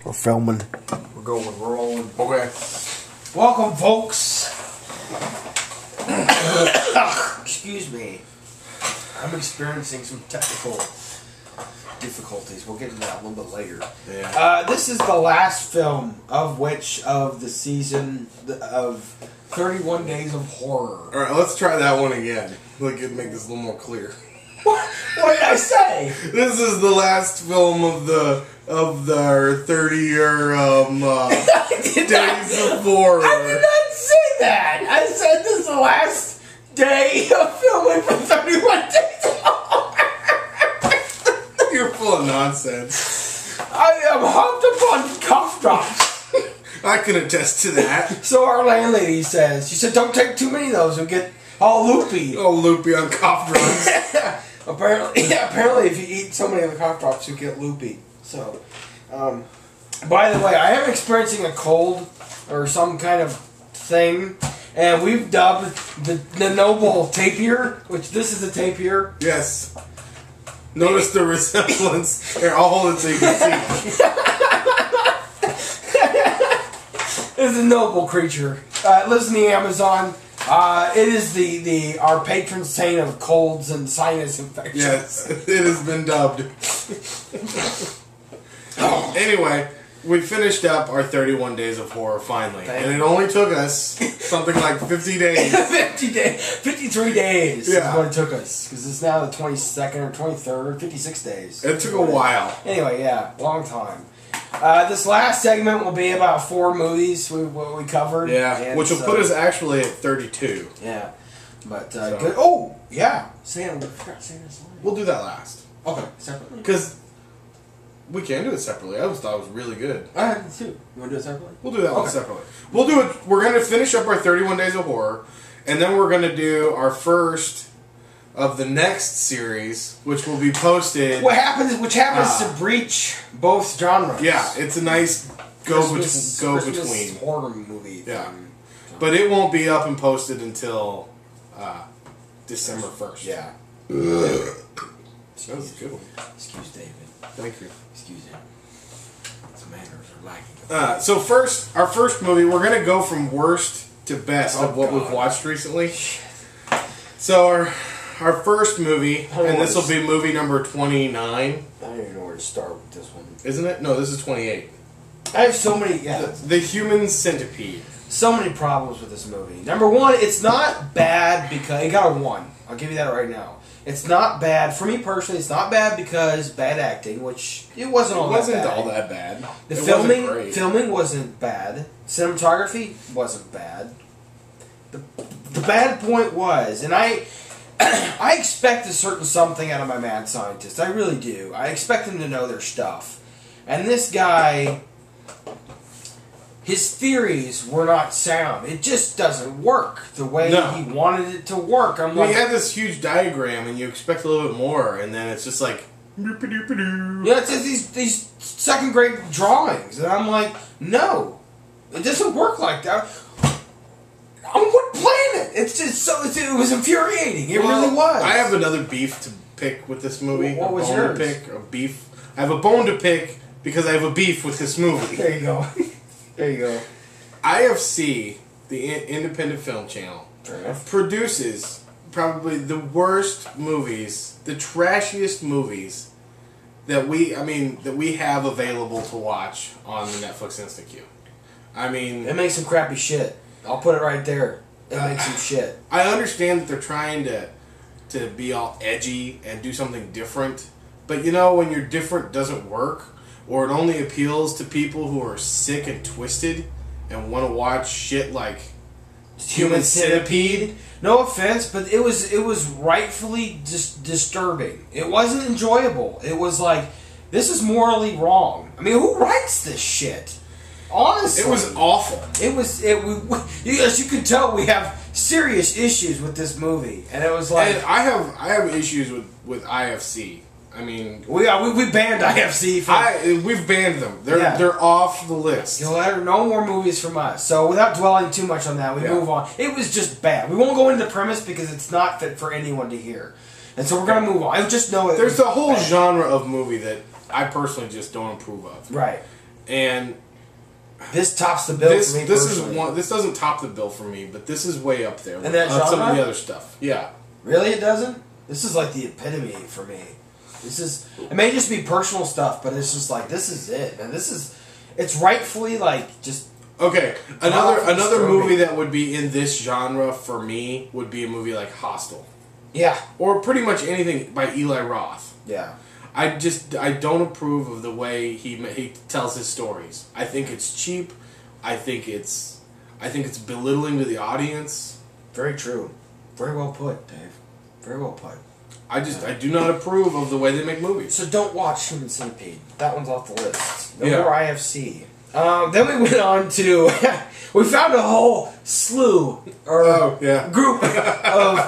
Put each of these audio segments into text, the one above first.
We're filming. We're going, we're rolling. Okay. Welcome, folks. Excuse me. I'm experiencing some technical difficulties. We'll get into that a little bit later. Yeah. This is the last film of the season of 31 Days of Horror. Alright, let's try that one again. Look, it'd make this a little more clear. What did I say? This is the last film of our 30-year Days of Horror. I did not say that. I said this is the last day of filming for 31 Days of Horror. You're full of nonsense. I am hooked upon cough drops. I can attest to that. So our landlady says, she said, don't take too many of those, you'll get all loopy. Oh, loopy on cough drops. Apparently if you eat so many of the cough drops, you get loopy. So, by the way, I am experiencing a cold or some kind of thing, and we've dubbed the noble tapir, which this is a tapir. Yes. Notice the resemblance. Here, I'll hold it so you can see. It's a noble creature. It lives in the Amazon. It is our patron saint of colds and sinus infections. Yes, it has been dubbed. Anyway, we finished up our 31 Days of Horror finally. And it only took us something like 50 days. 53 days Yeah. is what it took us. Because it's now the 22nd or 23rd, 56 days. It took a while. Anyway, yeah, long time. This last segment will be about 4 movies what we covered. Yeah, and which will put us actually at 32. Yeah. But, good. Oh, yeah. Sam, we forgot Santa's line. We'll do that last. Okay, separately. Because we can do it separately. I always thought it was really good. I had it too. You want to do it separately? We'll do that one separately. We'll do it. We're going to finish up our 31 Days of Horror, and then we're going to do our first of the next series, which will be posted. Which happens to breach both genres. Yeah, it's a nice Christmas between horror movie. Yeah, thing. but it won't be up and posted until December 1st. Yeah. That was a good one. Excuse David. Thank you. Excuse him. His manners are lacking. So our first movie, we're gonna go from worst to best of what we've watched recently. So our first movie, and this will be movie number 29. I don't even know where to start with this one. Isn't it? No, this is 28. I have so many, The Human Centipede. so many problems with this movie. Number one, it's not bad because it got a 1. I'll give you that right now. It's not bad for me personally. It's not bad because bad acting, which it wasn't all that bad. The filming wasn't bad. Cinematography wasn't bad. The bad point was, and I expect a certain something out of my mad scientist. I really do. I expect them to know their stuff. And this guy, his theories were not sound. It just doesn't work the way he wanted it to work. He had this huge diagram, and you expect a little bit more, and then it's just like... Yeah, it's just these second-grade drawings. And I'm like, no. It doesn't work like that. On what planet? It's just it was infuriating. It really was. I have another beef to pick with this movie. What was yours? I have a bone to pick because I have a beef with this movie. There you go. There you go. IFC, the Independent Film Channel, produces probably the worst movies, the trashiest movies that we have available to watch on the Netflix Instant Queue. I mean, it makes some crappy shit. I'll put it right there. It makes some shit. I understand that they're trying to be all edgy and do something different, but you know, when your different doesn't work, or it only appeals to people who are sick and twisted and want to watch shit like Human Centipede. No offense, but it was rightfully disturbing. It wasn't enjoyable. It was like, this is morally wrong. I mean, who writes this shit? Honestly, it was awful. As you can tell, we have serious issues with this movie, and it was like, and I have issues with IFC. I mean, we banned IFC. We've banned them. They're off the list. No more movies from us. So without dwelling too much on that, we move on. It was just bad. We won't go into the premise because it's not fit for anyone to hear, and so we're gonna move on. I just know there's a whole genre of movie that I personally just don't approve of. Right. And this tops the bill for me personally. This doesn't top the bill for me, but this is way up there. And that genre? Some of the other stuff. Yeah. Really, it doesn't? This is like the epitome for me. It may just be personal stuff, but it's just like, this is it, man. It's rightfully like just... Okay, another movie that would be in this genre for me would be a movie like Hostel. Yeah. Or pretty much anything by Eli Roth. Yeah. I don't approve of the way he tells his stories. I think it's cheap. I think it's belittling to the audience. Very true. Very well put, Dave. Very well put. I do not approve of the way they make movies. So don't watch Human Centipede. That one's off the list. No more IFC. Then we went on to... we found a whole slew or group of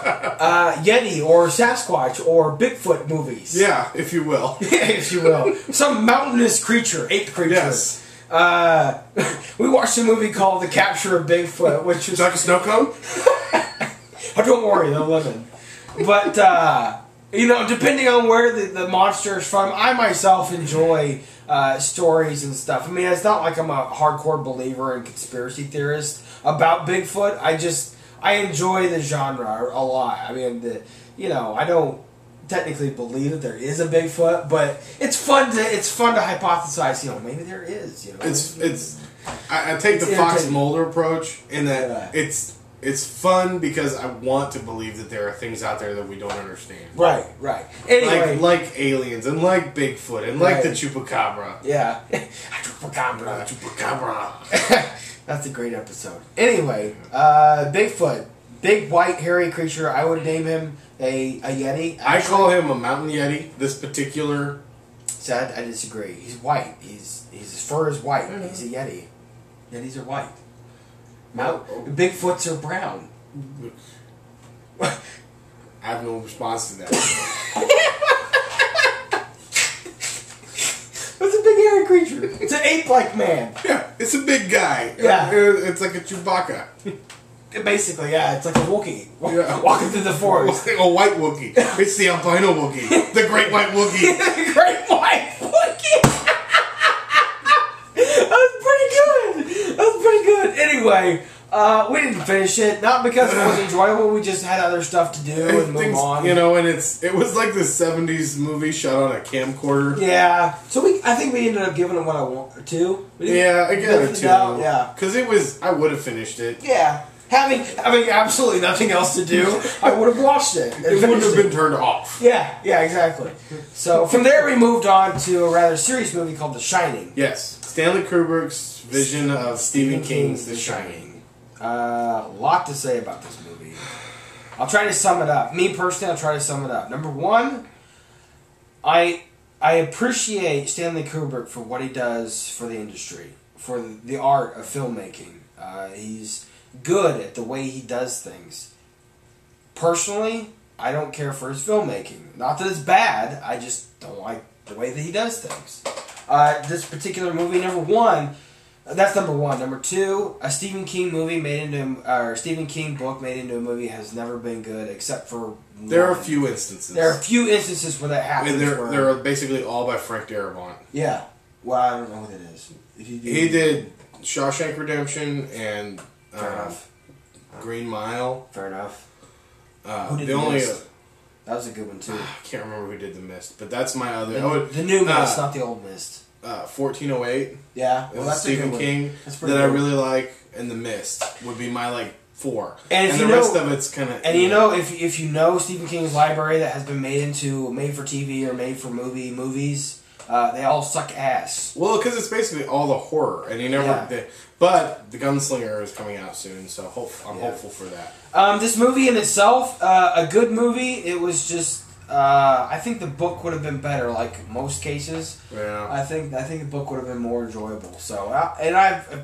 Yeti or Sasquatch or Bigfoot movies. Yeah, if you will. If you will. Some mountainous creature, ape creature. Yes. We watched a movie called The Capture of Bigfoot, which was... like a snow cone? Oh, don't worry, they'll live in. But... you know, depending on where the monster is from, I myself enjoy stories and stuff. I mean, it's not like I'm a hardcore believer and conspiracy theorist about Bigfoot. I enjoy the genre a lot. I mean, I don't technically believe that there is a Bigfoot, but it's fun to hypothesize. You know, maybe there is. You know, I take the Fox Mulder approach in that It's fun because I want to believe that there are things out there that we don't understand. Right. Anyway. Like aliens and like Bigfoot and like the Chupacabra. Yeah. Chupacabra. Chupacabra. That's a great episode. Anyway, Bigfoot. Big, white, hairy creature. I would name him a Yeti. I call him a mountain Yeti. This particular... Sad, I disagree. He's white. His fur is white. Mm-hmm. He's a Yeti. Yetis are white. Bigfoots are brown. I have no response to that. It's a big hairy creature. It's an ape-like man. Yeah, it's a big guy. Yeah. It's like a Chewbacca. Basically, yeah, it's like a Wookiee. Walking through the forest. A white Wookiee. It's the albino Wookiee. The great white Wookiee. The great white Wookiee. That was pretty good. Anyway, we didn't finish it. Not because it was enjoyable. We just had other stuff to do and move on. You know, and it was like the 70s movie shot on a camcorder. Yeah. So I think we ended up giving it what I want, a 2. Yeah, I get it 2. Yeah. Because I would have finished it. Yeah. Having absolutely nothing else to do, I would have watched it. It wouldn't have been turned off. Yeah, exactly. So from there we moved on to a rather serious movie called The Shining. Yes. Stanley Kubrick's vision of Stephen King's The Shining. A lot to say about this movie. I'll try to sum it up. Me personally, I'll try to sum it up. Number 1, I appreciate Stanley Kubrick for what he does for the industry, for the art of filmmaking. He's good at the way he does things. Personally, I don't care for his filmmaking. Not that it's bad, I just don't like the way that he does things. This particular movie, number 1, that's number 1. Number 2, a Stephen King book made into a movie has never been good, except for there are a few instances. There are a few instances where that happens. And they're basically all by Frank Darabont. Yeah. Well, I don't know who that is. He did Shawshank Redemption and Fair enough. Green Mile. Fair enough. Who did The Mist? That was a good one too. I can't remember who did The Mist, but that's my other. The new Mist, not the old Mist. 1408. Yeah, well, that's Stephen King that I really like, and The Mist would be my 4. And the rest of it's kind of. And you know, if you know Stephen King's library that has been made for TV or made for movies, they all suck ass. Well, because it's basically all the horror, and he never. But The Gunslinger is coming out soon, so I'm hopeful for that. This movie in itself, a good movie. It was just. I think the book would have been better, like most cases. Yeah. I think the book would have been more enjoyable. So,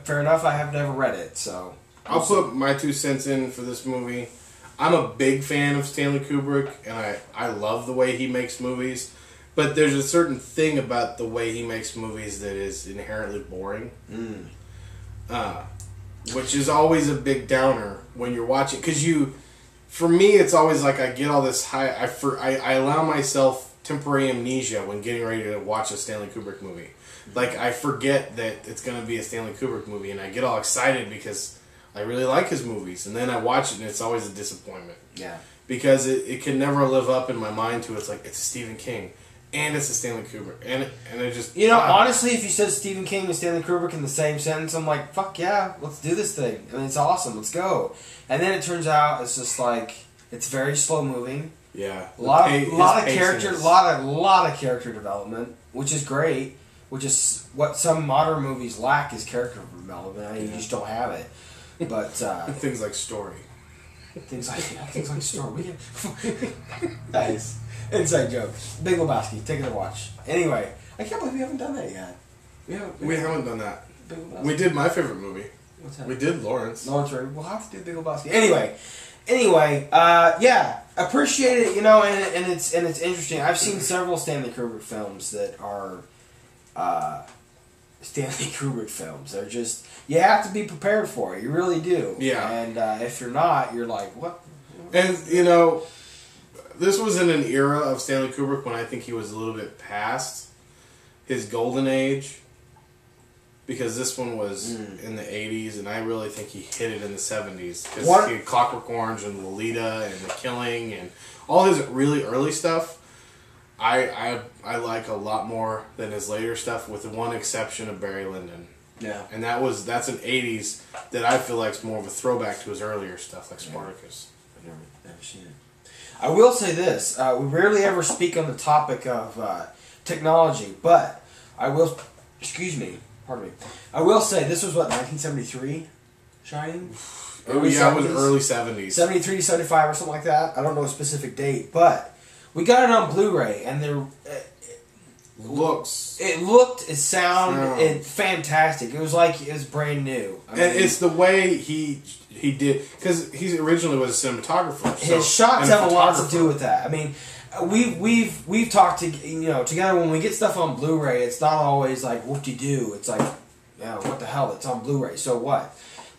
fair enough. I have never read it, so I'll put my 2 cents in for this movie. I'm a big fan of Stanley Kubrick, and I love the way he makes movies. But there's a certain thing about the way he makes movies that is inherently boring. Which is always a big downer when you're watching, because for me, it's always like I get all this high. I allow myself temporary amnesia when getting ready to watch a Stanley Kubrick movie like I forget that it's going to be a Stanley Kubrick movie, and I get all excited because I really like his movies, and then I watch it, and it's always a disappointment. Yeah. Because it can never live up in my mind to it's like it's a Stephen King, and it's a Stanley Kubrick, and it just honestly, if you said Stephen King and Stanley Kubrick in the same sentence, I'm like, fuck yeah, let's do this thing. I mean, it's awesome, let's go. And then it turns out it's just like it's very slow moving. Yeah, a lot of character, a lot of character development, which is great. Which is what some modern movies lack is character development. You just don't have it. But things like story. Things like story. Nice. Inside joke. Big Lebowski. Take it a watch. Anyway, I can't believe we haven't done that yet. We haven't done that. Big Lebowski. We did my favorite movie. What's that? We did Lawrence. We'll have to do Big Lebowski. Anyway, yeah, appreciate it. And it's interesting. I've seen several Stanley Kubrick films that are Stanley Kubrick films. They're just, you have to be prepared for it. You really do. Yeah. And if you're not, you're like, what? And this was in an era of Stanley Kubrick when I think he was a little bit past his golden age, because this one was in the 80s, and I really think he hit it in the 70s, because he had Clockwork Orange and Lolita and The Killing and all his really early stuff. I like a lot more than his later stuff, with the one exception of Barry Lyndon. Yeah. And that's an 80s that I feel like is more of a throwback to his earlier stuff, like Spartacus. I've never seen it. I will say this. We rarely ever speak on the topic of technology, but I will... Pardon me. I will say, this was what, 1973? Shining? Oh, yeah, it was early 70s. 73, 75 or something like that. I don't know a specific date, but we got it on Blu-ray, and it sounded fantastic. It was like it was brand new. And it's the way he did, because he originally was a cinematographer. His shots have a lot to do with that. I mean, we've talked together when we get stuff on Blu-ray. It's not always like whoop-de-doo. It's like, what the hell? It's on Blu-ray. So what?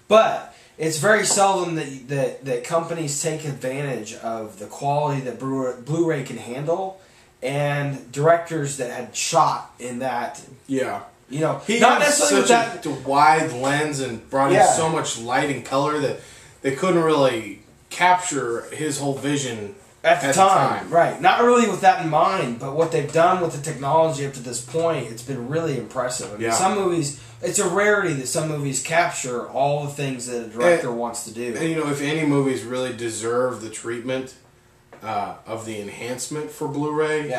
But it's very seldom that companies take advantage of the quality that Blu-ray can handle, and directors that had shot in that. Yeah. He not necessarily such a wide lens and brought in so much light and color that they couldn't really capture his whole vision at the time. Right. Not really with that in mind, but what they've done with the technology up to this point, it's been really impressive. I mean, some movies, it's a rarity that some movies capture all the things that a director wants to do. And if any movies really deserve the treatment of the enhancement for Blu-ray,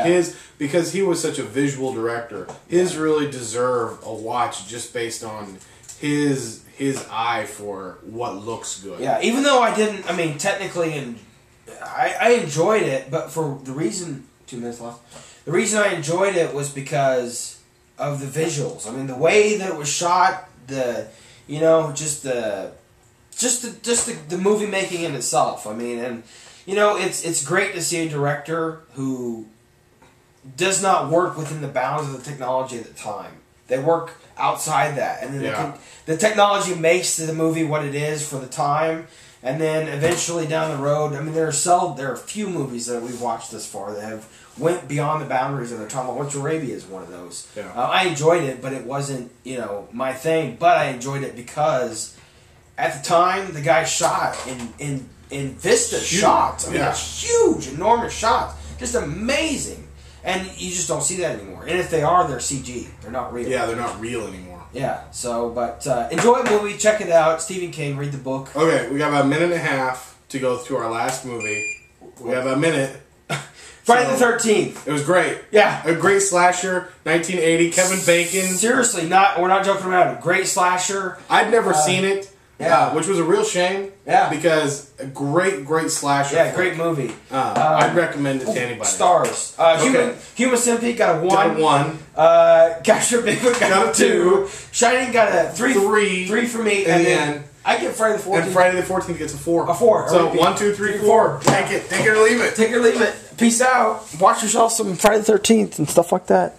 because he was such a visual director, his really deserve a watch just based on his eye for what looks good. Yeah, even though technically, I enjoyed it, but for the reason, 2 minutes left, the reason I enjoyed it was because of the visuals. I mean, the way that it was shot, just the movie making in itself. I mean, and it's great to see a director who does not work within the bounds of the technology at the time. They work outside that, and then the technology makes the movie what it is for the time. And then eventually down the road, I mean, there are a few movies that we've watched this far that have went beyond the boundaries of their time. Witch Arabia is one of those. Yeah. I enjoyed it, but it wasn't my thing. But I enjoyed it because at the time the guy shot in Vista shots. I mean, it's huge, enormous shots, just amazing. And you just don't see that anymore. And if they are, they're CG. They're not real. Yeah, they're not real anymore. Yeah, but enjoy the movie, check it out. Stephen King, read the book. Okay, we got about a minute and a half to go through our last movie. We have a minute. Friday the 13th. It was great. Yeah. A great slasher, 1980, Kevin Bacon. Seriously, we're not joking around. A great slasher. I'd never seen it. Which was a real shame. Yeah. Because a great slasher. Yeah, great movie. I'd recommend it to anybody. Stars. Human Centipede got a 1. Got a 1. Capture Bigfoot got a 2. Shining got a 3. 3 for me. And then I get Friday the 14th. And Friday the 14th gets a 4. A 4. So 1, 2, 3, 4. Take it. Take it or leave it. Take it or leave it. Peace out. Watch yourself some Friday the 13th and stuff like that.